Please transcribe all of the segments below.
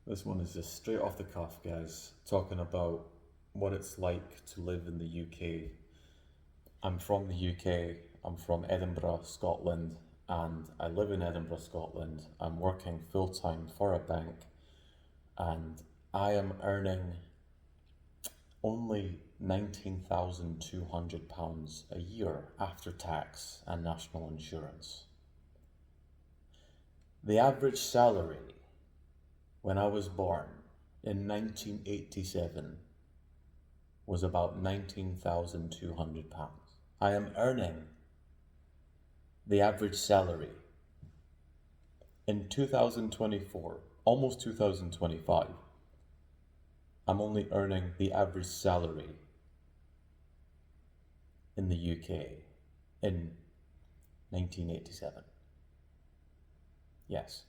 This one is just straight off the cuff, guys, talking about what it's like to live in the UK. I'm from the UK, I'm from Edinburgh, Scotland, and I live in Edinburgh, Scotland. I'm working full time for a bank, and I am earning only £19,200 a year after tax and national insurance. The average salary when I was born in 1987 was about £19,200. I am earning the average salary in 2024, almost 2025. I'm only earning the average salary in the UK in 1987. Yes.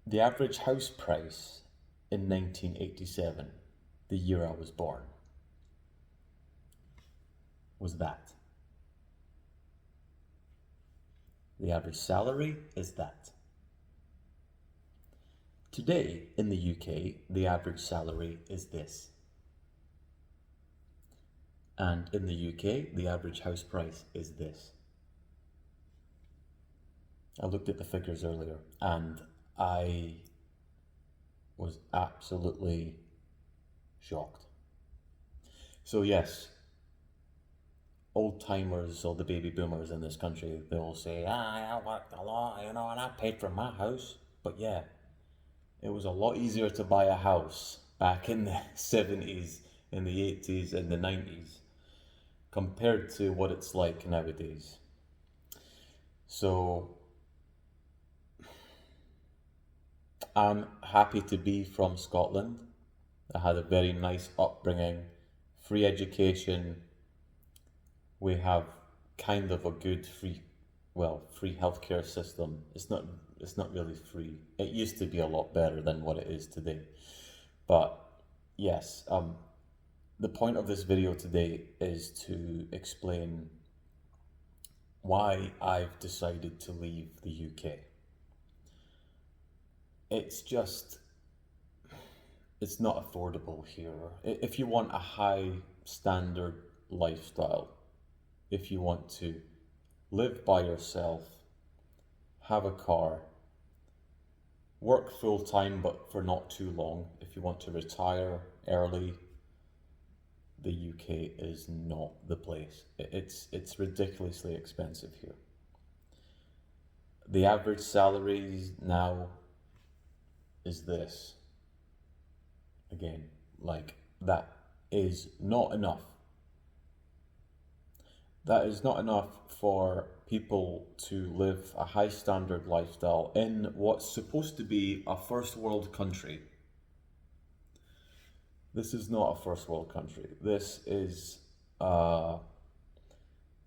The average house price in 1987, the year I was born, was that. The average salary is that. Today in the UK, the average salary is this. And in the UK, the average house price is this. I looked at the figures earlier and I was absolutely shocked. So yes, old timers or the baby boomers in this country, they all say, I worked a lot, and I paid for my house. But yeah, it was a lot easier to buy a house back in the 70s, in the 80s, and the 90s compared to what it's like nowadays. So I'm happy to be from Scotland. I had a very nice upbringing, free education. We have kind of a good free healthcare system. It's not really free. It used to be a lot better than what it is today. But yes, the point of this video today is to explain why I've decided to leave the UK. It's just, it's not affordable here. If you want a high standard lifestyle, if you want to live by yourself, have a car, work full time but for not too long, if you want to retire early, the UK is not the place. It's ridiculously expensive here. The average salaries now is this. Again, like, that is not enough. That is not enough for people to live a high standard lifestyle in what's supposed to be a first world country. This is not a first world country. This is a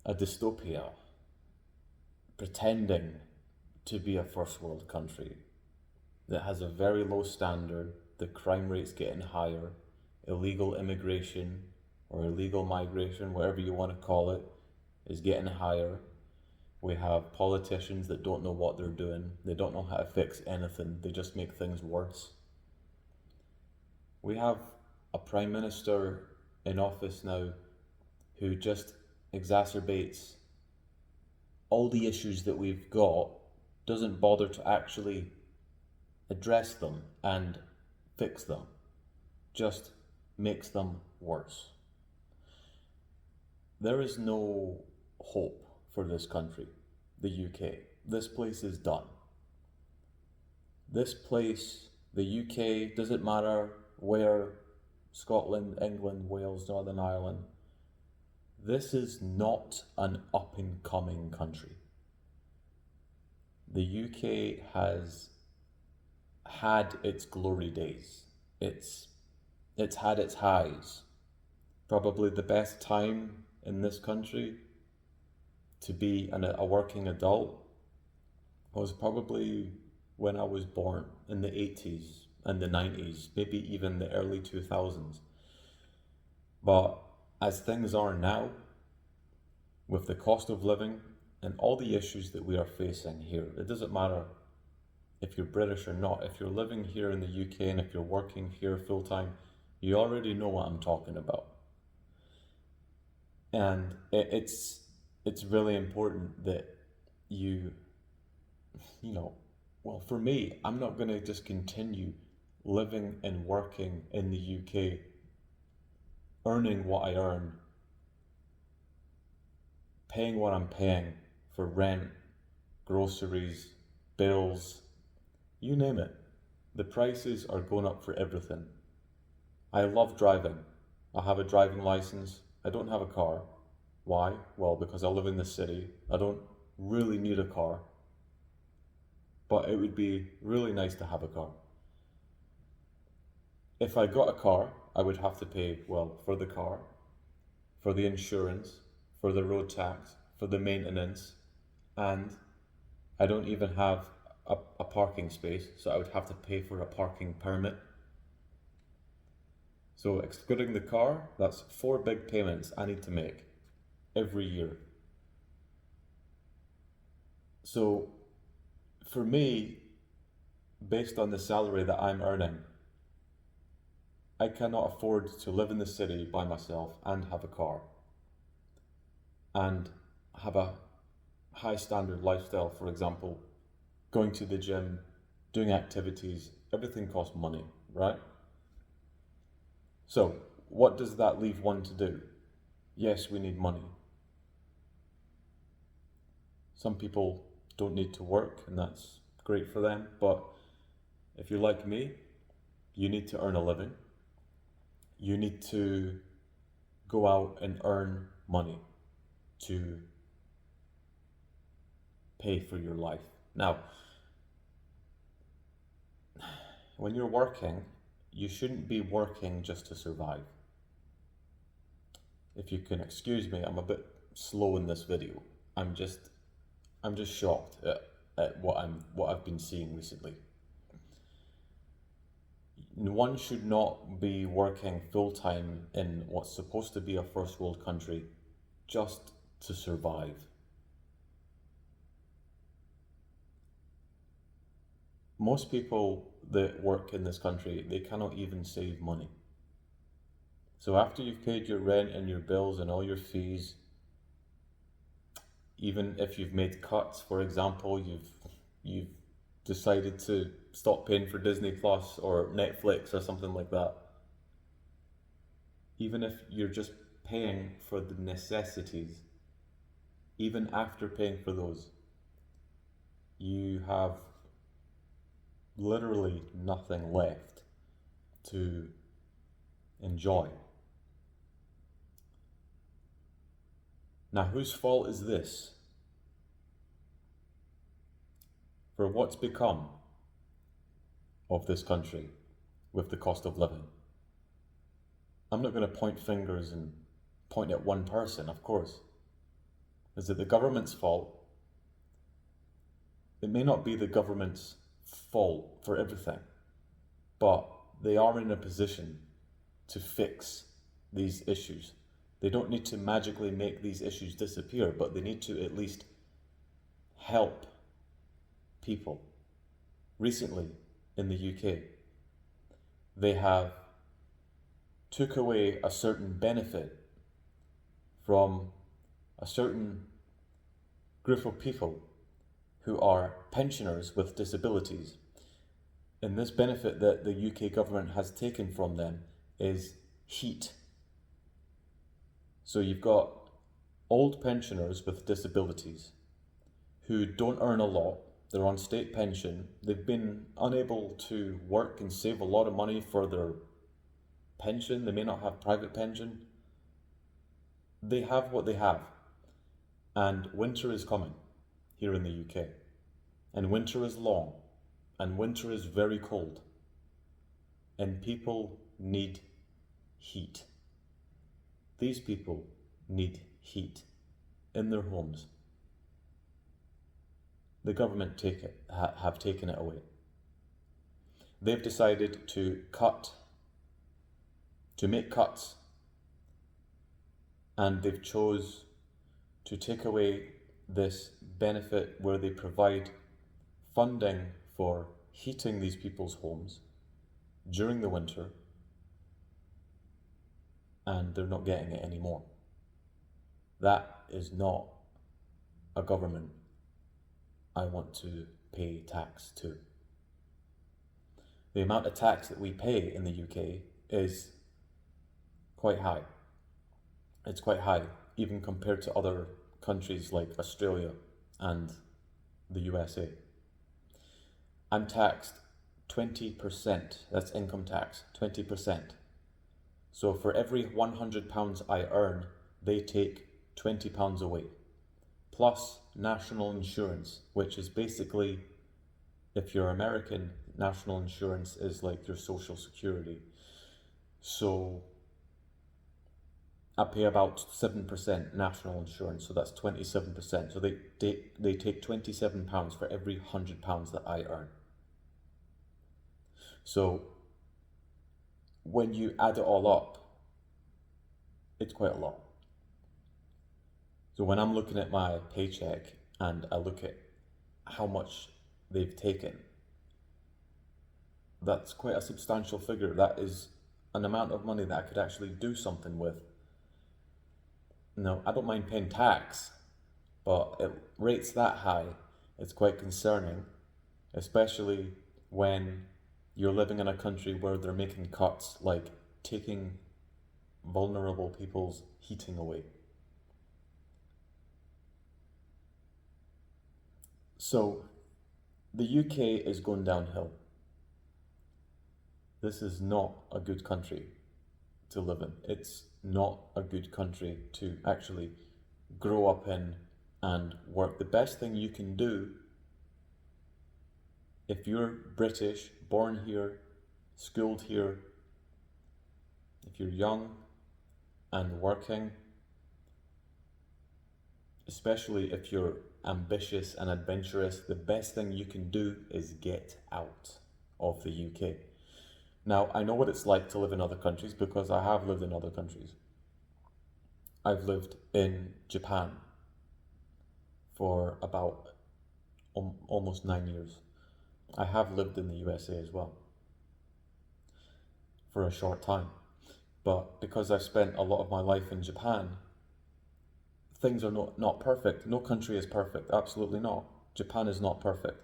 dystopia pretending to be a first world country that has a very low standard. The crime rate's getting higher, illegal immigration or illegal migration, whatever you want to call it, is getting higher. We have politicians that don't know what they're doing. They don't know how to fix anything. They just make things worse. We have a prime minister in office now who just exacerbates all the issues that we've got, doesn't bother to actually address them and fix them, just makes them worse. There is no hope for this country, the UK. This place is done. This place, the UK, doesn't matter where, Scotland, England, Wales, Northern Ireland, this is not an up and coming country. The UK has had its glory days. It's had its highs. Probably the best time in this country to be a working adult was probably when I was born in the 80s and the 90s, maybe even the early 2000s. But as things are now, with the cost of living and all the issues that we are facing here, it doesn't matter if you're British or not, if you're living here in the UK and if you're working here full time, you already know what I'm talking about. And it's really important that you you know, well, for me, I'm not going to just continue living and working in the UK, earning what I earn, paying what I'm paying for rent, groceries, bills, you name it. The prices are going up for everything. I love driving. I have a driving license. I don't have a car. Why? Well, because I live in the city. I don't really need a car, but it would be really nice to have a car. If I got a car, I would have to pay, well, for the car, for the insurance, for the road tax, for the maintenance, and I don't even have a parking space, so I would have to pay for a parking permit. So excluding the car, that's 4 big payments I need to make every year. So for me, based on the salary that I'm earning, I cannot afford to live in the city by myself and have a car and have a high standard lifestyle. For example, going to the gym, doing activities, everything costs money, right? So what does that leave one to do? Yes, we need money. Some people don't need to work, and that's great for them, but if you're like me, you need to earn a living. You need to go out and earn money to pay for your life. Now, when you're working, you shouldn't be working just to survive. If you can excuse me, I'm a bit slow in this video. I'm just shocked at what I've been seeing recently. One should not be working full time in what's supposed to be a first world country just to survive. Most people that work in this country, they cannot even save money. So after you've paid your rent and your bills and all your fees, even if you've made cuts, for example, you've decided to stop paying for Disney Plus or Netflix or something like that, even if you're just paying for the necessities, even after paying for those, you have literally nothing left to enjoy. Now, whose fault is this? For what's become of this country with the cost of living? I'm not going to point fingers and point at one person, of course. Is it the government's fault? It may not be the government's fault for everything, but they are in a position to fix these issues. They don't need to magically make these issues disappear, but they need to at least help people. Recently, in the UK, they have took away a certain benefit from a certain group of people who are pensioners with disabilities. And this benefit that the UK government has taken from them is heat. So you've got old pensioners with disabilities who don't earn a lot, they're on state pension, they've been unable to work and save a lot of money for their pension, they may not have private pension. They have what they have. And winter is coming here in the UK. And winter is long. And winter is very cold. And people need heat. These people need heat in their homes. The government have taken it away. They've decided to make cuts, and they've chose to take away this benefit where they provide funding for heating these people's homes during the winter, and they're not getting it anymore. That is not a government I want to pay tax to. The amount of tax that we pay in the UK is quite high. It's quite high, even compared to other countries like Australia and the USA. I'm taxed 20%, that's income tax, 20%. So for every £100 I earn, they take £20 away. Plus national insurance, which is basically, if you're American, national insurance is like your social security. So I pay about 7% national insurance, so that's 27%. So they take £27 for every £100 that I earn. So when you add it all up, it's quite a lot. So when I'm looking at my paycheck and I look at how much they've taken, that's quite a substantial figure. That is an amount of money that I could actually do something with. No, I don't mind paying tax, but at rates that high, it's quite concerning, especially when you're living in a country where they're making cuts like taking vulnerable people's heating away. So the UK is going downhill. This is not a good country to live in. It's not a good country to actually grow up in and work. The best thing you can do, if you're British, born here, schooled here, if you're young and working, especially if you're ambitious and adventurous, the best thing you can do is get out of the UK. Now, I know what it's like to live in other countries because I have lived in other countries. I've lived in Japan for about almost 9 years. I have lived in the USA as well for a short time. But because I've spent a lot of my life in Japan, things are not perfect. No country is perfect, absolutely not. Japan is not perfect.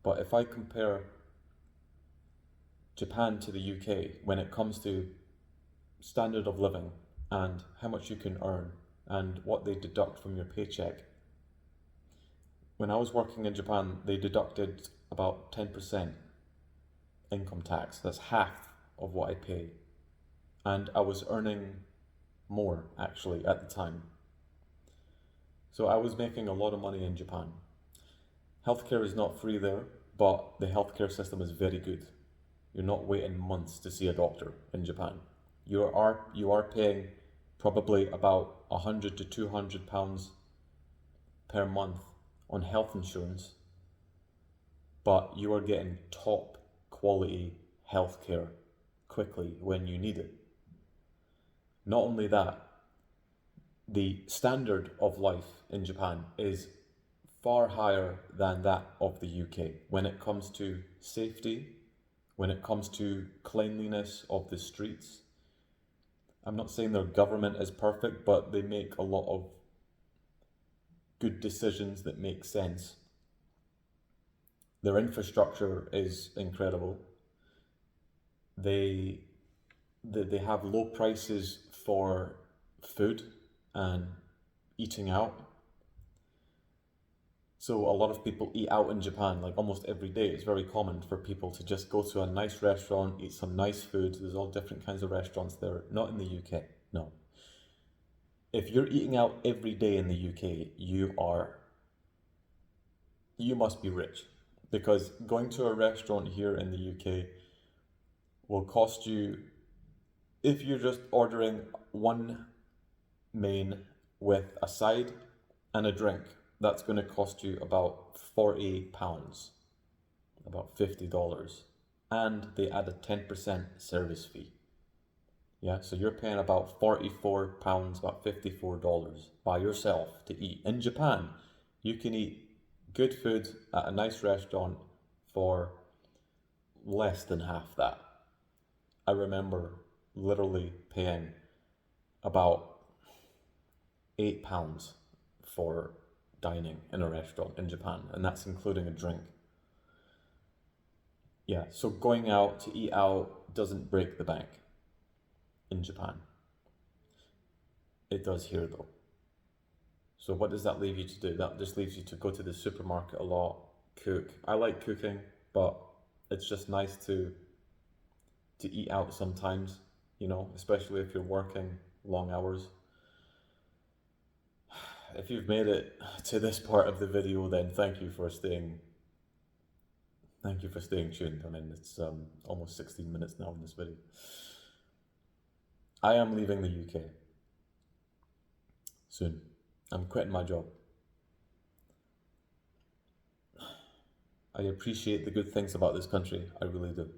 But if I compare Japan to the UK when it comes to standard of living and how much you can earn and what they deduct from your paycheck. When I was working in Japan, they deducted about 10% income tax. That's half of what I pay. And I was earning more actually at the time. So I was making a lot of money in Japan. Healthcare is not free there, but the healthcare system is very good. You're not waiting months to see a doctor in Japan. You are paying probably about £100 to £200 per month on health insurance, but you are getting top quality healthcare quickly when you need it. Not only that, the standard of life in Japan is far higher than that of the UK when it comes to safety, when it comes to cleanliness of the streets. I'm not saying their government is perfect, but they make a lot of good decisions that make sense. Their infrastructure is incredible. They have low prices for food and eating out. So a lot of people eat out in Japan, like almost every day. It's very common for people to just go to a nice restaurant, eat some nice food. There's all different kinds of restaurants there. Not in the UK, no. If you're eating out every day in the UK, you must be rich, because going to a restaurant here in the UK will cost you, if you're just ordering one main with a side and a drink, that's going to cost you about £40, about $50, and they add a 10% service fee. Yeah, so you're paying about £44, about $54 by yourself to eat. In Japan, you can eat good food at a nice restaurant for less than half that. I remember literally paying about £8 for dining in a restaurant in Japan, and that's including a drink. Yeah, so going out to eat out doesn't break the bank in Japan. It does here though. So what does that leave you to do? That just leaves you to go to the supermarket a lot, cook. I like cooking, but it's just nice to eat out sometimes, especially if you're working long hours. If you've made it to this part of the video, then thank you for staying tuned. I mean, it's almost 16 minutes now in this video. I am leaving the UK soon. I'm quitting my job. I appreciate the good things about this country, I really do.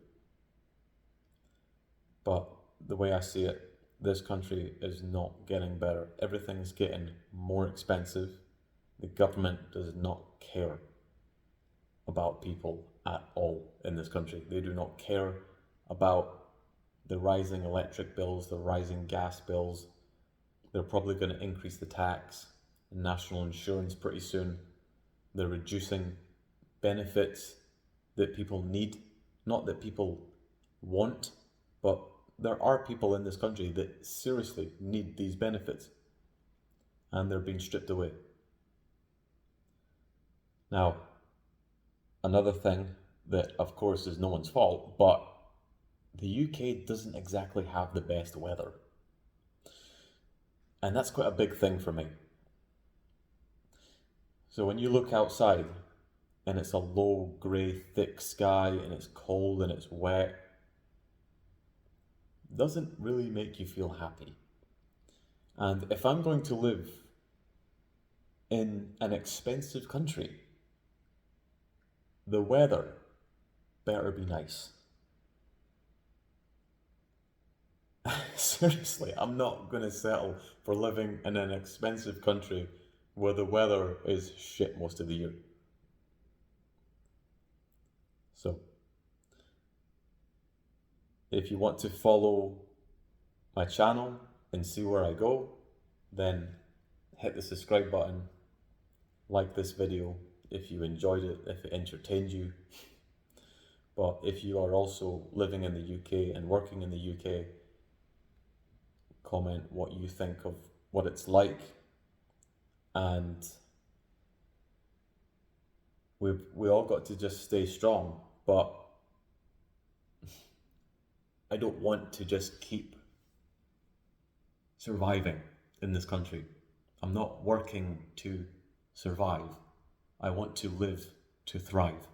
But the way I see it, this country is not getting better. Everything's getting more expensive. The government does not care about people at all in this country. They do not care about the rising electric bills, the rising gas bills. They're probably going to increase the tax and national insurance pretty soon. They're reducing benefits that people need, not that people want, but there are people in this country that seriously need these benefits, and they're being stripped away. Now, another thing that of course is no one's fault, but the UK doesn't exactly have the best weather. And that's quite a big thing for me. So when you look outside and it's a low, grey, thick sky and it's cold and it's wet, it doesn't really make you feel happy. And if I'm going to live in an expensive country, the weather better be nice. Seriously, I'm not going to settle for living in an expensive country where the weather is shit most of the year. So, if you want to follow my channel and see where I go, then hit the subscribe button, like this video if you enjoyed it, if it entertained you. But if you are also living in the UK and working in the UK, comment what you think of what it's like, and we all got to just stay strong. But I don't want to just keep surviving in this country. I'm not working to survive. I want to live to thrive.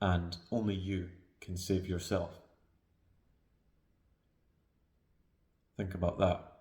And only you can save yourself. Think about that.